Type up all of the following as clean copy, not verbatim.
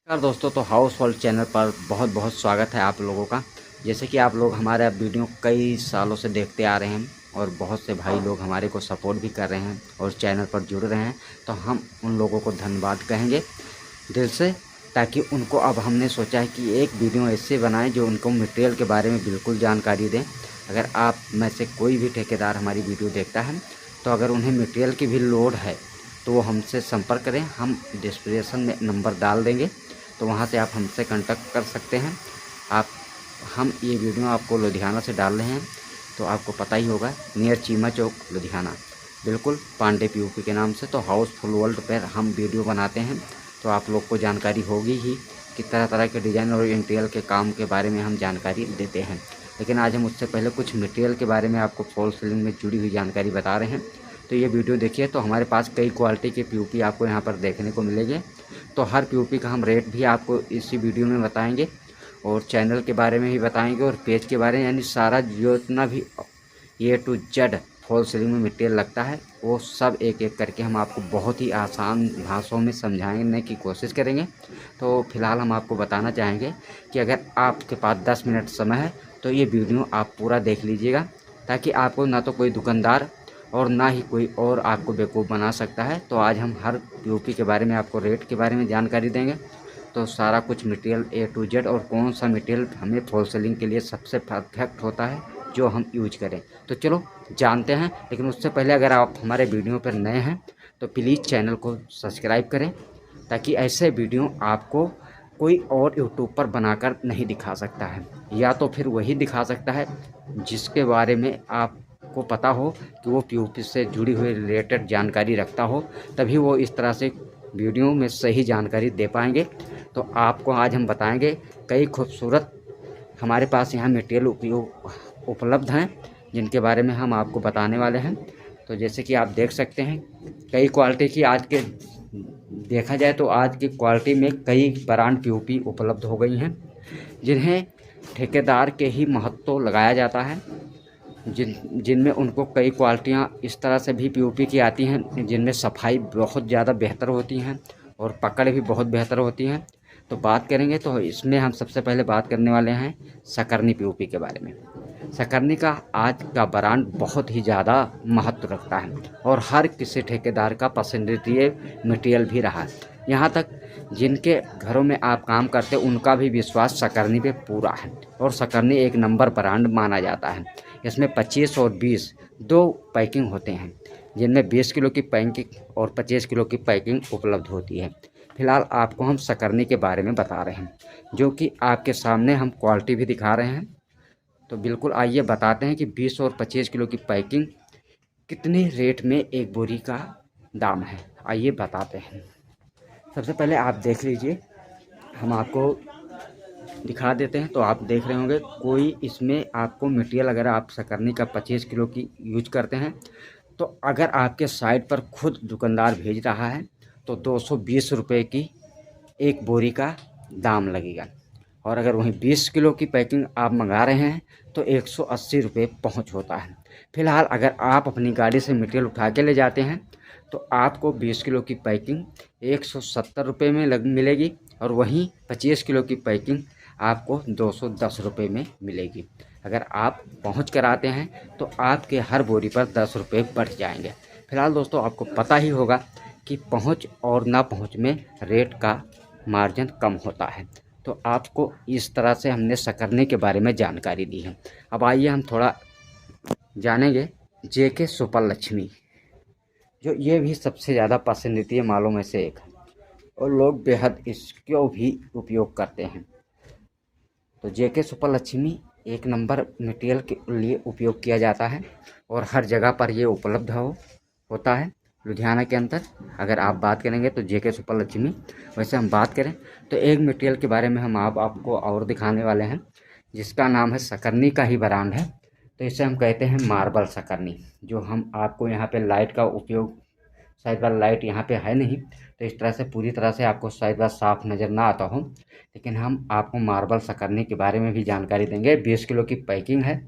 नमस्कार दोस्तों, तो हाउस होल्ड चैनल पर बहुत बहुत स्वागत है आप लोगों का। जैसे कि आप लोग हमारे वीडियो कई सालों से देखते आ रहे हैं और बहुत से भाई लोग हमारे को सपोर्ट भी कर रहे हैं और चैनल पर जुड़ रहे हैं, तो हम उन लोगों को धन्यवाद कहेंगे दिल से। ताकि उनको अब हमने सोचा है कि एक वीडियो ऐसे बनाएं जो उनको मटेरियल के बारे में बिल्कुल जानकारी दें। अगर आप में से कोई भी ठेकेदार हमारी वीडियो देखता है तो अगर उन्हें मटेरियल की भी लोड है तो वो हमसे संपर्क करें। हम डिस्क्रिप्शन में नंबर डाल देंगे, तो वहाँ से आप हमसे कांटेक्ट कर सकते हैं। हम ये वीडियो आपको लुधियाना से डाल रहे हैं, तो आपको पता ही होगा, नियर चीमा चौक लुधियाना, बिल्कुल पांडे पीयूपी के नाम से। तो हाउसफुल वर्ल्ड पर हम वीडियो बनाते हैं, तो आप लोग को जानकारी होगी ही कि तरह तरह के डिज़ाइन और इंटीरियर के काम के बारे में हम जानकारी देते हैं। लेकिन आज हम उससे पहले कुछ मटेरियल के बारे में आपको फॉल सीलिंग में जुड़ी हुई जानकारी बता रहे हैं। तो ये वीडियो देखिए। तो हमारे पास कई क्वालिटी के पीयूपी आपको यहाँ पर देखने को मिलेंगे। तो हर पीयूपी का हम रेट भी आपको इसी वीडियो में बताएंगे और चैनल के बारे में भी बताएंगे और पेज के बारे में, यानी सारा जितना भी A to Z fall ceiling में मटेरियल लगता है वो सब एक एक करके हम आपको बहुत ही आसान भाषाओं में समझाने की कोशिश करेंगे। तो फिलहाल हम आपको बताना चाहेंगे कि अगर आपके पास 10 मिनट समय है तो ये वीडियो आप पूरा देख लीजिएगा, ताकि आपको ना तो कोई दुकानदार और ना ही कोई और आपको बेवकूफ़ बना सकता है। तो आज हम हर पीयूपी के बारे में, आपको रेट के बारे में जानकारी देंगे। तो सारा कुछ मटेरियल A to Z और कौन सा मटेरियल हमें फॉल सीलिंग के लिए सबसे परफेक्ट होता है जो हम यूज करें, तो चलो जानते हैं। लेकिन उससे पहले अगर आप हमारे वीडियो पर नए हैं तो प्लीज़ चैनल को सब्सक्राइब करें, ताकि ऐसे वीडियो आपको कोई और यूट्यूब पर बनाकर नहीं दिखा सकता है, या तो फिर वही दिखा सकता है जिसके बारे में आपको पता हो कि वो पीयूपी से जुड़ी हुई रिलेटेड जानकारी रखता हो, तभी वो इस तरह से वीडियो में सही जानकारी दे पाएंगे। तो आपको आज हम बताएंगे कई खूबसूरत हमारे पास यहाँ मटेरियल उपलब्ध हैं, जिनके बारे में हम आपको बताने वाले हैं। तो जैसे कि आप देख सकते हैं, कई क्वालिटी की आज के देखा जाए तो आज की क्वालिटी में कई ब्रांड पीयूपी उपलब्ध हो गई हैं, जिन्हें ठेकेदार के ही महत्व लगाया जाता है, जिनमें उनको कई क्वालिटियाँ इस तरह से भी पीयूपी की आती हैं जिनमें सफाई बहुत ज़्यादा बेहतर होती हैं और पकड़ भी बहुत बेहतर होती हैं। तो बात करेंगे तो इसमें हम सबसे पहले बात करने वाले हैं सकरनी पीयूपी के बारे में। सकरनी का आज का ब्रांड बहुत ही ज़्यादा महत्व रखता है और हर किसी ठेकेदार का पसंदीदा मटेरियल भी रहा है। यहाँ तक जिनके घरों में आप काम करते हैं उनका भी विश्वास सकरनी पे पूरा है और सकरनी एक नंबर ब्रांड माना जाता है। इसमें 25 और 20 दो पैकिंग होते हैं, जिनमें 20 किलो की पैकिंग और 25 किलो की पैकिंग उपलब्ध होती है। फिलहाल आपको हम सकरनी के बारे में बता रहे हैं, जो कि आपके सामने हम क्वालिटी भी दिखा रहे हैं। तो बिल्कुल आइए बताते हैं कि 20 और 25 किलो की पैकिंग कितने रेट में एक बोरी का दाम है, आइए बताते हैं। सबसे पहले आप देख लीजिए, हम आपको दिखा देते हैं। तो आप देख रहे होंगे कोई इसमें आपको मटेरियल, अगर आप सकरनी का 25 किलो की यूज करते हैं तो अगर आपके साइट पर खुद दुकानदार भेज रहा है तो 220 रुपये की एक बोरी का दाम लगेगा, और अगर वहीं 20 किलो की पैकिंग आप मंगा रहे हैं तो 180 रुपये पहुँच होता है। फिलहाल अगर आप अपनी गाड़ी से मटेरियल उठा के ले जाते हैं तो आपको 20 किलो की पैकिंग 170 रुपये में मिलेगी, और वहीं 25 किलो की पैकिंग आपको 210 रुपये में मिलेगी। अगर आप पहुंच कर आते हैं तो आपके हर बोरी पर 10 रुपये बढ़ जाएंगे। फिलहाल दोस्तों आपको पता ही होगा कि पहुंच और ना पहुंच में रेट का मार्जिन कम होता है। तो आपको इस तरह से हमने सकरनी के बारे में जानकारी दी है। अब आइए हम थोड़ा जानेंगे JK सुपर लक्ष्मी, जो ये भी सबसे ज़्यादा पसंदीदा मालों में से एक है और लोग बेहद इसको भी उपयोग करते हैं। तो JK सुपर लक्ष्मी एक नंबर मटेरियल के लिए उपयोग किया जाता है और हर जगह पर ये उपलब्ध होता है लुधियाना के अंदर। अगर आप बात करेंगे तो JK सुपर लक्ष्मी, वैसे हम बात करें तो एक मटेरियल के बारे में हम आपको और दिखाने वाले हैं, जिसका नाम है सकरनी का ही ब्रांड है। तो इसे हम कहते हैं मार्बल सकरनी। जो हम आपको यहाँ पे लाइट का उपयोग, शायद बार लाइट यहाँ पे है नहीं तो इस तरह से पूरी तरह से आपको शायद बार साफ नज़र ना आता हो, लेकिन हम आपको मार्बल सकरनी के बारे में भी जानकारी देंगे। 20 किलो की पैकिंग है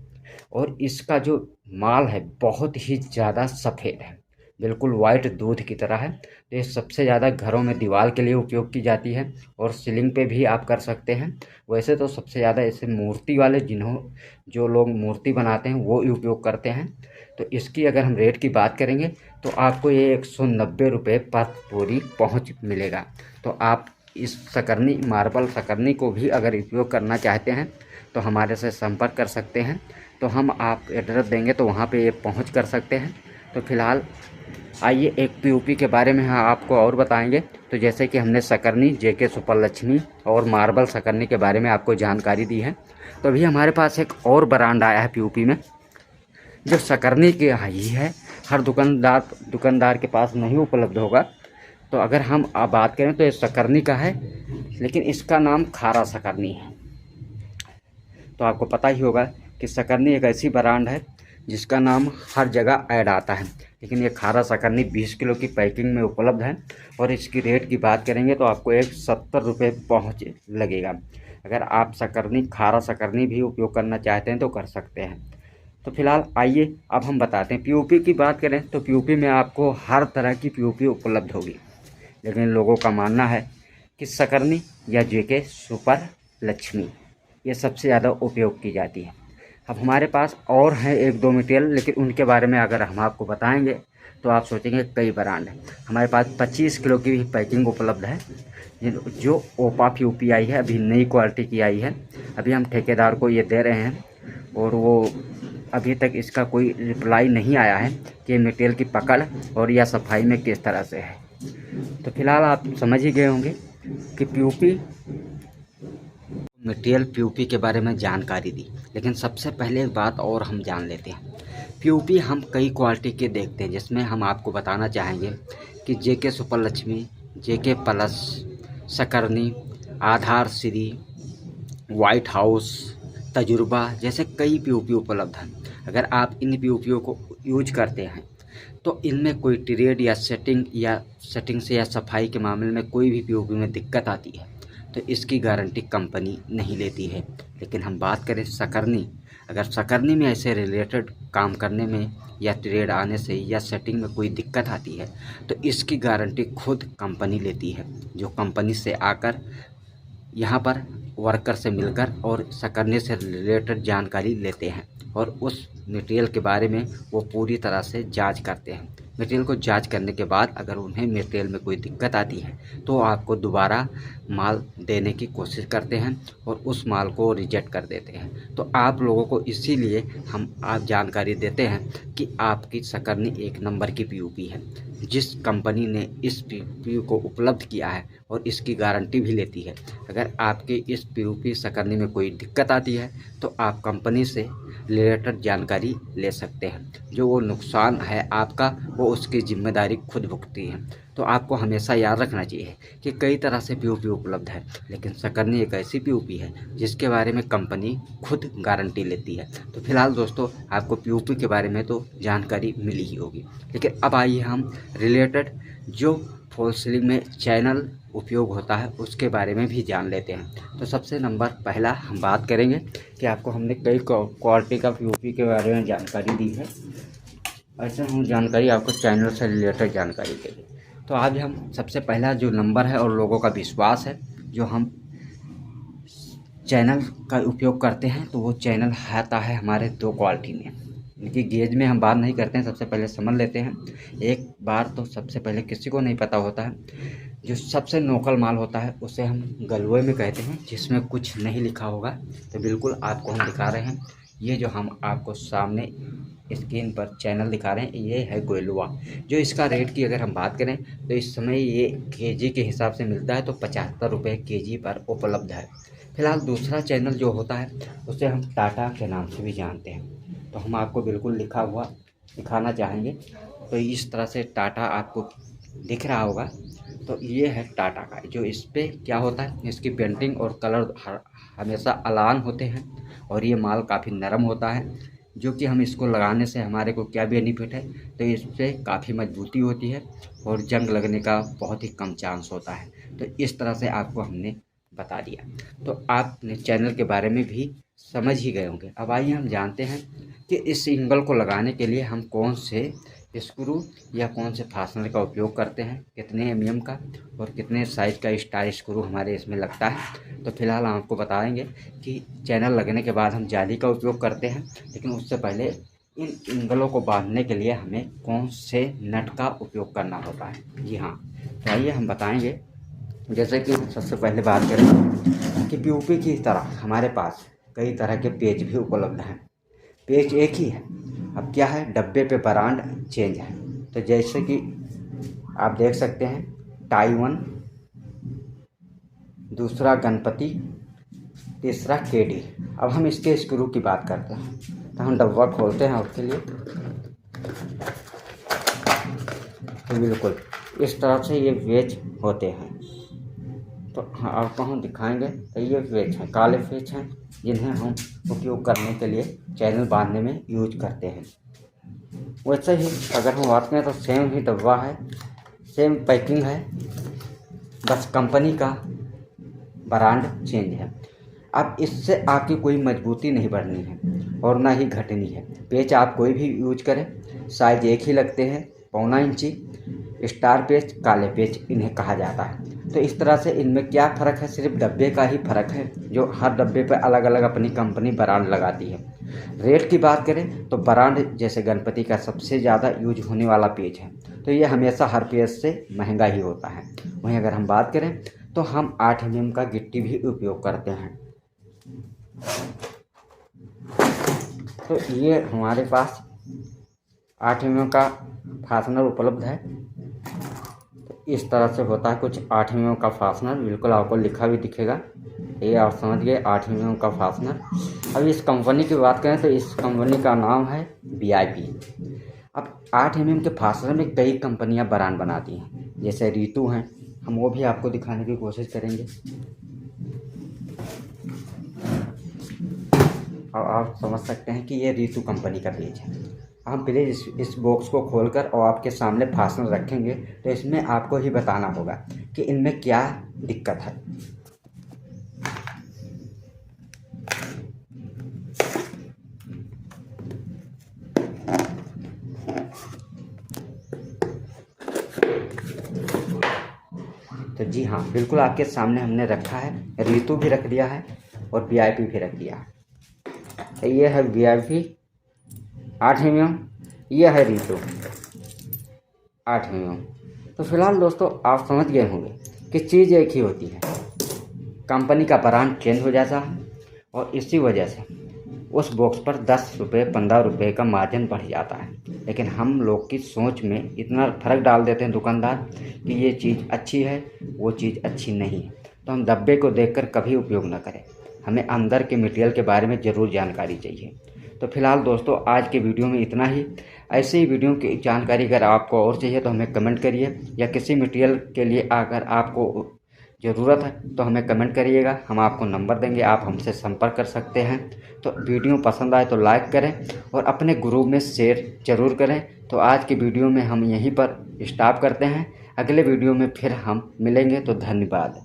और इसका जो माल है बहुत ही ज़्यादा सफ़ेद है, बिल्कुल वाइट दूध की तरह है। तो ये सबसे ज़्यादा घरों में दीवार के लिए उपयोग की जाती है और सीलिंग पे भी आप कर सकते हैं। वैसे तो सबसे ज़्यादा ऐसे मूर्ति वाले जो लोग मूर्ति बनाते हैं वो ही उपयोग करते हैं। तो इसकी अगर हम रेट की बात करेंगे तो आपको ये 190 रुपये पर बोरी पहुँच मिलेगा। तो आप इस सकरनी मार्बल सकरनी को भी अगर उपयोग करना चाहते हैं तो हमारे से संपर्क कर सकते हैं। तो हम आप एड्रेस देंगे तो वहाँ पे ये पहुँच कर सकते हैं। तो फिलहाल आइए एक पीओपी के बारे में हाँ आपको और बताएंगे। तो जैसे कि हमने सकरनी जेके सुपरलक्ष्मी और मार्बल सकरनी के बारे में आपको जानकारी दी है, तो अभी हमारे पास एक और ब्रांड आया है पीओपी में जो सकरनी की ही है। हर दुकानदार के पास नहीं उपलब्ध होगा। तो अगर हम बात करें तो ये सकरनी का है, लेकिन इसका नाम खारा सकरनी है। तो आपको पता ही होगा कि सकरनी एक ऐसी ब्रांड है जिसका नाम हर जगह ऐड आता है, लेकिन ये खारा सकरनी 20 किलो की पैकिंग में उपलब्ध है। और इसकी रेट की बात करेंगे तो आपको एक 70 रुपये पहुँच लगेगा। अगर आप खारा सकरनी भी उपयोग करना चाहते हैं तो कर सकते हैं। तो फिलहाल आइए अब हम बताते हैं पीओपी की बात करें तो पीओपी में आपको हर तरह की पीओपी उपलब्ध होगी, लेकिन लोगों का मानना है कि सकरनी या जेके सुपर लक्ष्मी ये सबसे ज़्यादा उपयोग की जाती है। अब हमारे पास और हैं 1-2 मटेरियल, लेकिन उनके बारे में अगर हम आपको बताएंगे तो आप सोचेंगे कई ब्रांड है। हमारे पास 25 किलो की भी पैकिंग उपलब्ध है जो ओपा पीओपी आई है, अभी नई क्वालिटी की आई है। अभी हम ठेकेदार को ये दे रहे हैं और वो अभी तक इसका कोई रिप्लाई नहीं आया है कि मटेरियल की पकड़ और या सफाई में किस तरह से है। तो फिलहाल आप समझ ही गए होंगे कि पीओपी मटेरियल पीओपी के बारे में जानकारी दी, लेकिन सबसे पहले एक बात और हम जान लेते हैं। पीओपी हम कई क्वालिटी के देखते हैं, जिसमें हम आपको बताना चाहेंगे कि जेके सुपरलक्ष्मी, जेके प्लस, सकरनी, आधार श्री, वाइट हाउस, तजुर्बा जैसे कई पीओपी उपलब्ध हैं। अगर आप इन पीओपीओ को यूज करते हैं तो इनमें कोई ट्रेड या सेटिंग से या सफाई के मामले में कोई भी पीओपी में दिक्कत आती है तो इसकी गारंटी कंपनी नहीं लेती है। लेकिन हम बात करें सकरनी, अगर सकरनी में ऐसे रिलेटेड काम करने में या ट्रेड आने से या सेटिंग में कोई दिक्कत आती है तो इसकी गारंटी खुद कंपनी लेती है, जो कंपनी से आकर यहाँ पर वर्कर से मिलकर और सकरनी से रिलेटेड जानकारी लेते हैं और उस मटेरियल के बारे में वो पूरी तरह से जांच करते हैं। मटेरियल को जांच करने के बाद अगर उन्हें मटेरियल में कोई दिक्कत आती है तो आपको दोबारा माल देने की कोशिश करते हैं और उस माल को रिजेक्ट कर देते हैं। तो आप लोगों को इसीलिए हम आप जानकारी देते हैं कि आपकी सकरनी 1 नंबर की पीओपी है। जिस कंपनी ने इस पीओपी को उपलब्ध किया है और इसकी गारंटी भी लेती है। अगर आपके इस पीओपी सकरनी में कोई दिक्कत आती है तो आप कंपनी से रिलेटेड जानकारी ले सकते हैं। जो वो नुकसान है आपका वो उसकी जिम्मेदारी खुद भुगतती है। तो आपको हमेशा याद रखना चाहिए कि कई तरह से पीओपी उपलब्ध है, लेकिन सकरनी एक ऐसी पीओपी है जिसके बारे में कंपनी खुद गारंटी लेती है। तो फिलहाल दोस्तों आपको पीओपी के बारे में तो जानकारी मिली ही होगी, लेकिन अब आइए हम रिलेटेड जो फॉल सीलिंग में चैनल उपयोग होता है उसके बारे में भी जान लेते हैं। तो सबसे नंबर पहला हम बात करेंगे कि आपको हमने कई क्वालिटी का पीओपी के बारे में जानकारी दी है, ऐसे हम जानकारी आपको चैनल से रिलेटेड जानकारी देंगे। तो आज हम सबसे पहला जो नंबर है और लोगों का विश्वास है जो हम चैनल का उपयोग करते हैं, तो वो चैनल आता है हमारे 2 क्वालिटी में। इनकी गेज में हम बात नहीं करते हैं, सबसे पहले समझ लेते हैं। एक बार तो सबसे पहले किसी को नहीं पता होता है, जो सबसे लोकल माल होता है उसे हम गलवे में कहते हैं, जिसमें कुछ नहीं लिखा होगा। तो बिल्कुल आपको हम दिखा रहे हैं, ये जो हम आपको सामने स्क्रीन पर चैनल दिखा रहे हैं ये है गोलुआ। जो इसका रेट की अगर हम बात करें तो इस समय ये केजी के हिसाब से मिलता है, तो 75 रुपये केजी पर उपलब्ध है। फिलहाल दूसरा चैनल जो होता है उसे हम टाटा के नाम से भी जानते हैं। तो हम आपको बिल्कुल लिखा हुआ दिखाना चाहेंगे। तो इस तरह से टाटा आपको दिख रहा होगा। तो ये है टाटा का, जो इस पर क्या होता है, इसकी पेंटिंग और कलर हमेशा अलान होते हैं और ये माल काफ़ी नरम होता है, जो कि हम इसको लगाने से हमारे को क्या बेनिफिट है, तो इससे काफ़ी मजबूती होती है और जंग लगने का बहुत ही कम चांस होता है। तो इस तरह से आपको हमने बता दिया, तो आपने चैनल के बारे में भी समझ ही गए होंगे। अब आइए हम जानते हैं कि इस एंगल को लगाने के लिए हम कौन से स्क्रू या कौन से फास्टनर का उपयोग करते हैं, कितने mm का और कितने साइज़ का स्टार स्क्रू हमारे इसमें लगता है। तो फिलहाल हम आपको बताएंगे कि चैनल लगने के बाद हम जाली का उपयोग करते हैं, लेकिन उससे पहले इन एंगलों को बांधने के लिए हमें कौन से नट का उपयोग करना होता है। जी हाँ, तो आइए हम बताएंगे। जैसे कि सबसे पहले बात करें कि पीयूपी की तरह हमारे पास कई तरह के पेच भी उपलब्ध हैं। पेच एक ही है, अब क्या है, डब्बे पे ब्रांड चेंज है। तो जैसे कि आप देख सकते हैं, टाई1, दूसरा गणपति, तीसरा केडी। अब हम इसके स्क्रू की बात करते हैं। तो हम डब्बा खोलते हैं आपके लिए। तो बिल्कुल इस तरह से ये वेच होते हैं। तो हाँ, आपको हम दिखाएंगे। तो ये वेच हैं, काले वेच हैं, जिन्हें हम उपयोग करने के लिए चैनल बांधने में यूज करते हैं। वैसे ही अगर हम बात करें तो सेम ही डब्बा है, सेम पैकिंग है, बस कंपनी का ब्रांड चेंज है। अब इससे आपकी कोई मजबूती नहीं बढ़नी है और ना ही घटनी है। पेच आप कोई भी यूज करें, साइज एक ही लगते हैं, 1.25 इंची। स्टार पेच, काले पेच इन्हें कहा जाता है। तो इस तरह से इनमें क्या फ़र्क है, सिर्फ डब्बे का ही फ़र्क है, जो हर डब्बे पर अलग अलग अपनी कंपनी ब्रांड लगाती है। रेट की बात करें तो ब्रांड जैसे गणपति का सबसे ज़्यादा यूज होने वाला पेच है, तो ये हमेशा हर पेच से महंगा ही होता है। वहीं अगर हम बात करें तो हम 8 mm का गिट्टी भी उपयोग करते हैं। तो ये हमारे पास 8 mm का फास्टनर उपलब्ध है। तो इस तरह से होता है कुछ 8 mm का फास्टनर, बिल्कुल आपको लिखा भी दिखेगा। ये आप समझ गए, 8 mm का फास्टनर। अब इस कंपनी की बात करें तो इस कंपनी का नाम है VIP। अब 8 mm के फास्टनर में कई कंपनियां ब्रांड बनाती हैं, जैसे रीतू हैं, हम वो भी आपको दिखाने की कोशिश करेंगे। और आप समझ सकते हैं कि ये रीतू कंपनी का पेज है। हम प्लीज़ इस बॉक्स को खोलकर और आपके सामने फास्टनर रखेंगे, तो इसमें आपको ही बताना होगा कि इनमें क्या दिक्कत है। तो जी हाँ, बिल्कुल आपके सामने हमने रखा है, रीतू भी रख दिया है और VIP भी रख दिया है। तो ये है VIP 8 mm, ये है रीतू 8 mm। तो फिलहाल दोस्तों आप समझ गए होंगे कि चीज़ एक ही होती है, कंपनी का ब्रांड चेंज हो जाता है और इसी वजह से उस बॉक्स पर 10 रुपये 15 रुपये का मार्जिन बढ़ जाता है। लेकिन हम लोग की सोच में इतना फ़र्क डाल देते हैं दुकानदार कि ये चीज़ अच्छी है, वो चीज़ अच्छी नहीं है। तो हम डब्बे को देखकर कभी उपयोग न करें, हमें अंदर के मटेरियल के बारे में ज़रूर जानकारी चाहिए। तो फिलहाल दोस्तों आज के वीडियो में इतना ही। ऐसे ही वीडियो की जानकारी अगर आपको और चाहिए तो हमें कमेंट करिए, या किसी मटेरियल के लिए अगर आपको ज़रूरत है तो हमें कमेंट करिएगा, हम आपको नंबर देंगे, आप हमसे संपर्क कर सकते हैं। तो वीडियो पसंद आए तो लाइक करें और अपने ग्रुप में शेयर ज़रूर करें। तो आज की वीडियो में हम यहीं पर स्टॉप करते हैं, अगले वीडियो में फिर हम मिलेंगे। तो धन्यवाद।